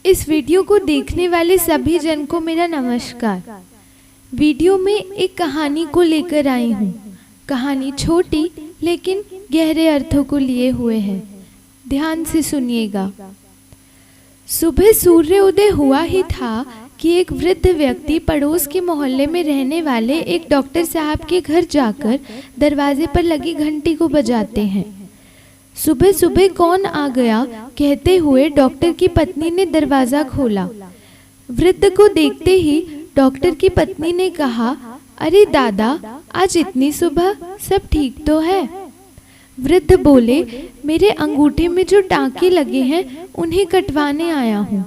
इस वीडियो को देखने वाले सभी जन को मेरा नमस्कार। वीडियो में एक कहानी को लेकर आई हूँ। कहानी छोटी लेकिन गहरे अर्थों को लिए हुए है। ध्यान से सुनिएगा। सुबह सूर्य उदय हुआ ही था कि एक वृद्ध व्यक्ति पड़ोस के मोहल्ले में रहने वाले एक डॉक्टर साहब के घर जाकर दरवाजे पर लगी घंटी को बजाते हैं। सुबह सुबह कौन आ गया कहते हुए डॉक्टर की पत्नी ने दरवाजा खोला। वृद्ध को देखते ही डॉक्टर की पत्नी ने कहा, अरे दादा, आज इतनी सुबह, सब ठीक तो है? वृद्ध बोले, मेरे अंगूठे में जो टांके लगे हैं उन्हें कटवाने आया हूँ।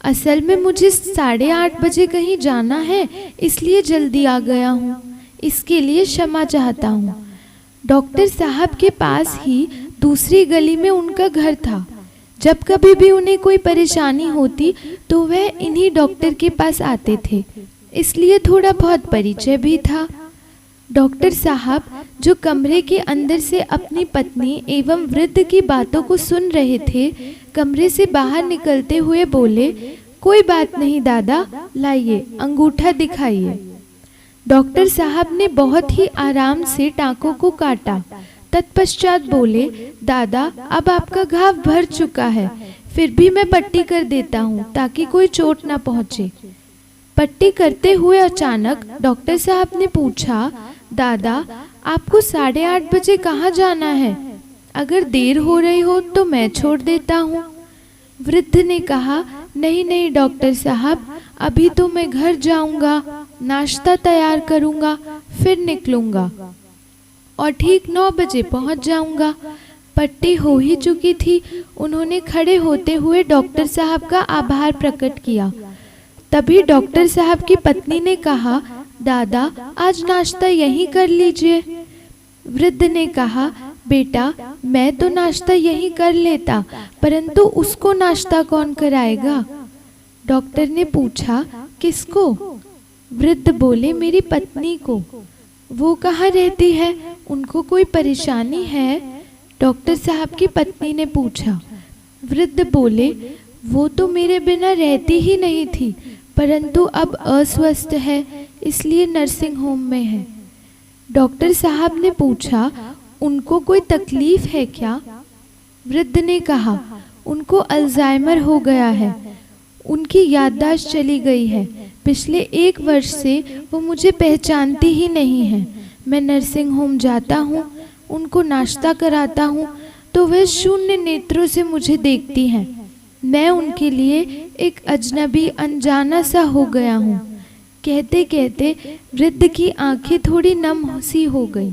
असल में मुझे 8:30 बजे कहीं जाना है, इसलिए जल्दी आ गया हूँ। इसके लिए क्षमा चाहता हूँ। डॉक्टर साहब के पास ही दूसरी गली में उनका घर था। जब कभी भी उन्हें कोई परेशानी होती तो वह इन्हीं डॉक्टर के पास आते थे, इसलिए थोड़ा बहुत परिचय भी था। डॉक्टर साहब जो कमरे के अंदर से अपनी पत्नी एवं वृद्ध की बातों को सुन रहे थे, कमरे से बाहर निकलते हुए बोले, कोई बात नहीं दादा, लाइए अंगूठा दिखाइए। डॉक्टर साहब ने बहुत ही आराम से टांकों को काटा। तत्पश्चात बोले, दादा, अब आपका घाव भर चुका है, फिर भी मैं पट्टी कर देता हूँ ताकि कोई चोट ना पहुँचे। पट्टी करते हुए अचानक डॉक्टर साहब ने पूछा, दादा, आपको 8:30 बजे कहाँ जाना है? अगर देर हो रही हो तो मैं छोड़ देता हूँ। वृद्ध ने कहा, नहीं नहीं डॉक्टर साहब, अभी तो मैं घर जाऊंगा, नाश्ता तैयार करूंगा, फिर निकलूंगा और ठीक 9 बजे पहुंच जाऊंगा। पट्टी हो ही चुकी थी। उन्होंने खड़े होते हुए डॉक्टर साहब का आभार प्रकट किया। तभी डॉक्टर साहब की पत्नी ने कहा, दादा, आज नाश्ता यहीं कर लीजिए। वृद्ध ने कहा, बेटा, मैं तो नाश्ता यहीं कर लेता, परंतु उसको नाश्ता कौन कराएगा? डॉक्टर ने पूछा, किसको? वृद्ध बोले, मेरी पत्नी को। वो कहाँ रहती है? उनको कोई परेशानी है? डॉक्टर साहब की पत्नी ने पूछा। वृद्ध बोले, वो तो मेरे बिना रहती ही नहीं थी, परंतु अब अस्वस्थ है, इसलिए नर्सिंग होम में है। डॉक्टर साहब ने पूछा, उनको कोई तकलीफ है क्या? वृद्ध ने कहा, उनको अल्जाइमर हो गया है, उनकी याददाश्त चली गई है। पिछले 1 वर्ष से वो मुझे पहचानती ही नहीं है। मैं नर्सिंग होम जाता हूँ, उनको नाश्ता कराता हूँ तो वह शून्य नेत्रों से मुझे देखती हैं। मैं उनके लिए एक अजनबी, अनजाना सा हो गया हूँ। कहते कहते वृद्ध की आंखें थोड़ी नम सी हो गई।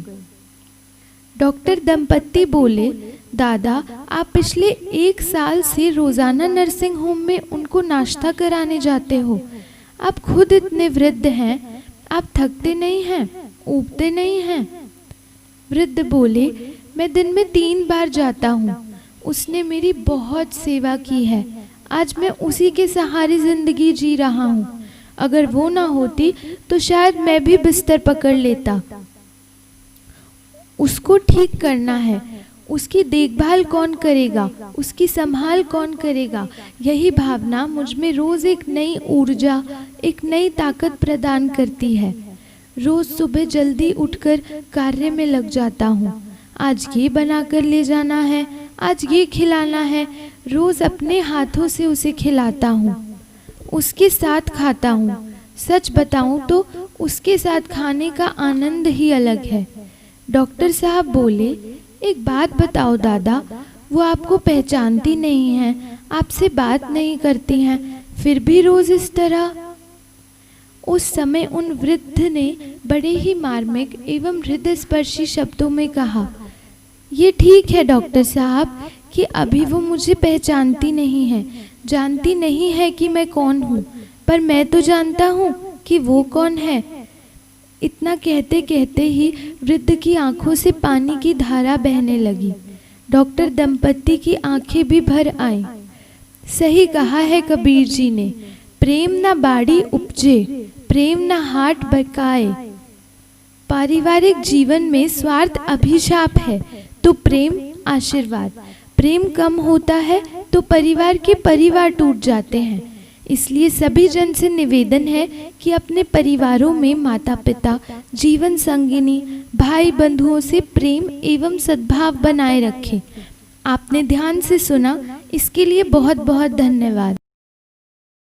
डॉक्टर दंपत्ति बोले, दादा, आप पिछले 1 साल से रोजाना नर्सिंग होम में उनको नाश्ता कराने जाते हो। आप खुद इतने वृद्ध हैं, आप थकते नहीं हैं, ऊबते नहीं हैं? वृद्ध बोले, मैं दिन में 3 बार जाता हूँ। उसने मेरी बहुत सेवा की है। आज मैं उसी के सहारे जिंदगी जी रहा हूँ। अगर वो ना होती तो शायद मैं भी बिस्तर पकड़ लेता। उसको ठीक करना है, उसकी देखभाल कौन करेगा, उसकी संभाल कौन करेगा? यही भावना मुझ में रोज एक नई ऊर्जा, एक नई ताकत प्रदान करती है। रोज सुबह जल्दी उठकर कार्य में लग जाता हूँ। आज ये बनाकर ले जाना है, आज ये खिलाना है। रोज अपने हाथों से उसे खिलाता हूँ, उसके साथ खाता हूँ। सच बताऊँ तो उसके साथ खाने का आनंद ही अलग है। डॉक्टर साहब बोले, एक बात बताओ दादा, वो आपको पहचानती नहीं हैं, आपसे बात नहीं करती हैं, फिर भी रोज इस तरह? उस समय उन वृद्ध ने बड़े ही मार्मिक एवं हृदय स्पर्शी शब्दों में कहा, ये ठीक है डॉक्टर साहब कि अभी वो मुझे पहचानती नहीं है, जानती नहीं है कि मैं कौन हूँ, पर मैं तो जानता हूँ कि वो कौन है। इतना कहते कहते ही वृद्ध की आंखों से पानी की धारा बहने लगी। डॉक्टर दंपत्ति की आंखें भी भर आईं। सही कहा है कबीर जी ने, प्रेम न बाड़ी उपजे, प्रेम न हाट बकाए। पारिवारिक जीवन में स्वार्थ अभिशाप है तो प्रेम आशीर्वाद। प्रेम कम होता है तो परिवार के परिवार टूट जाते हैं। इसलिए सभी जन से निवेदन है कि अपने परिवारों में माता पिता, जीवन संगिनी, भाई बंधुओं से प्रेम एवं सद्भाव बनाए रखें। आपने ध्यान से सुना, इसके लिए बहुत बहुत धन्यवाद।